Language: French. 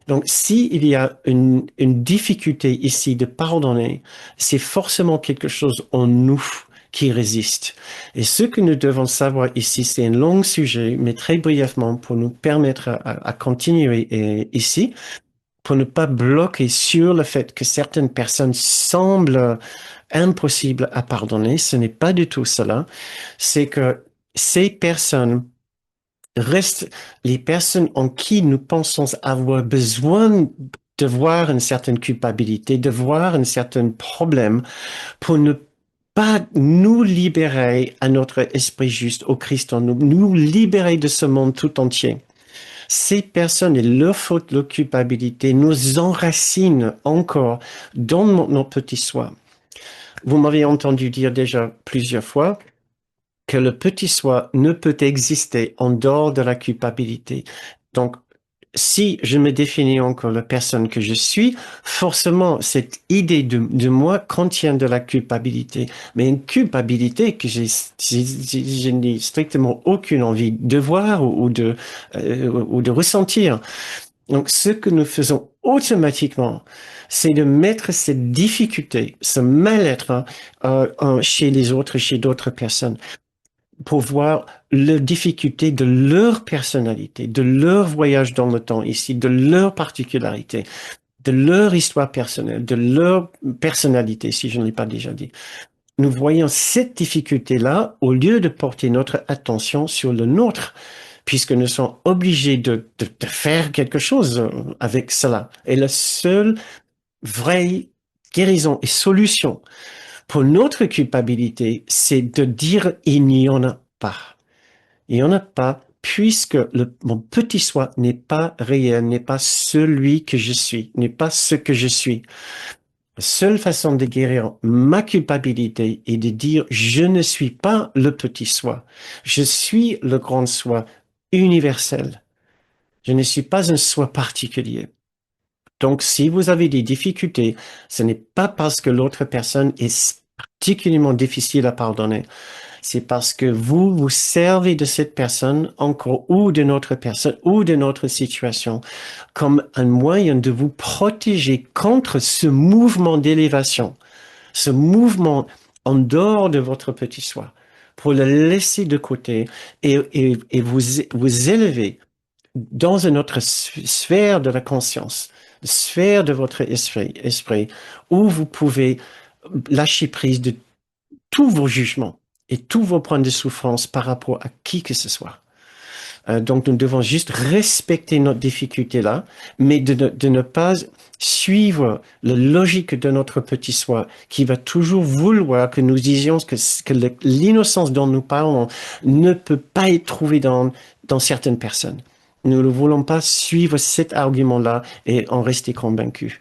Donc, s'il y a une difficulté ici de pardonner, c'est forcément quelque chose en nous qui résiste. Et ce que nous devons savoir ici, c'est un long sujet, mais très brièvement pour nous permettre à continuer ici, pour ne pas bloquer sur le fait que certaines personnes semblent impossibles à pardonner. Ce n'est pas du tout cela. C'est que ces personnes restent les personnes en qui nous pensons avoir besoin de voir une certaine culpabilité, de voir un certain problème pour ne pas nous libérer à notre esprit juste au Christ en nous, nous libérer de ce monde tout entier. Ces personnes et leur faute, leur culpabilité nous enracinent encore dans notre petit soi. Vous m'avez entendu dire déjà plusieurs fois que le petit soi ne peut exister en dehors de la culpabilité. Donc, si je me définis encore la personne que je suis, forcément, cette idée de moi contient de la culpabilité. Mais une culpabilité que je n'ai strictement aucune envie de voir ou de ressentir. Donc, ce que nous faisons automatiquement, c'est de mettre cette difficulté, ce mal-être chez les autres, chez d'autres personnes pour voir les difficultés de leur personnalité, de leur voyage dans le temps ici, de leur particularité, de leur histoire personnelle, de leur personnalité, si je ne l'ai pas déjà dit. Nous voyons cette difficulté-là au lieu de porter notre attention sur le nôtre, puisque nous sommes obligés de faire quelque chose avec cela. Et la seule vraie guérison et solution pour notre culpabilité, c'est de dire il n'y en a pas. Il n'y en a pas, puisque mon petit soi n'est pas réel, n'est pas celui que je suis, n'est pas ce que je suis. La seule façon de guérir ma culpabilité est de dire je ne suis pas le petit soi. Je suis le grand soi universel. Je ne suis pas un soi particulier. Donc, si vous avez des difficultés, ce n'est pas parce que l'autre personne est particulièrement difficile à pardonner. C'est parce que vous vous servez de cette personne encore ou de notre personne ou de notre situation comme un moyen de vous protéger contre ce mouvement d'élévation, ce mouvement en dehors de votre petit soi, pour le laisser de côté et vous élever dans une autre sphère de la conscience, sphère de votre esprit, où vous pouvez lâcher prise de tous vos jugements et tous vos points de souffrance par rapport à qui que ce soit. Donc, nous devons juste respecter notre difficulté là, mais de ne pas suivre la logique de notre petit soi qui va toujours vouloir que nous disions que l'innocence dont nous parlons ne peut pas être trouvée dans certaines personnes. Nous ne voulons pas suivre cet argument-là et en rester convaincus.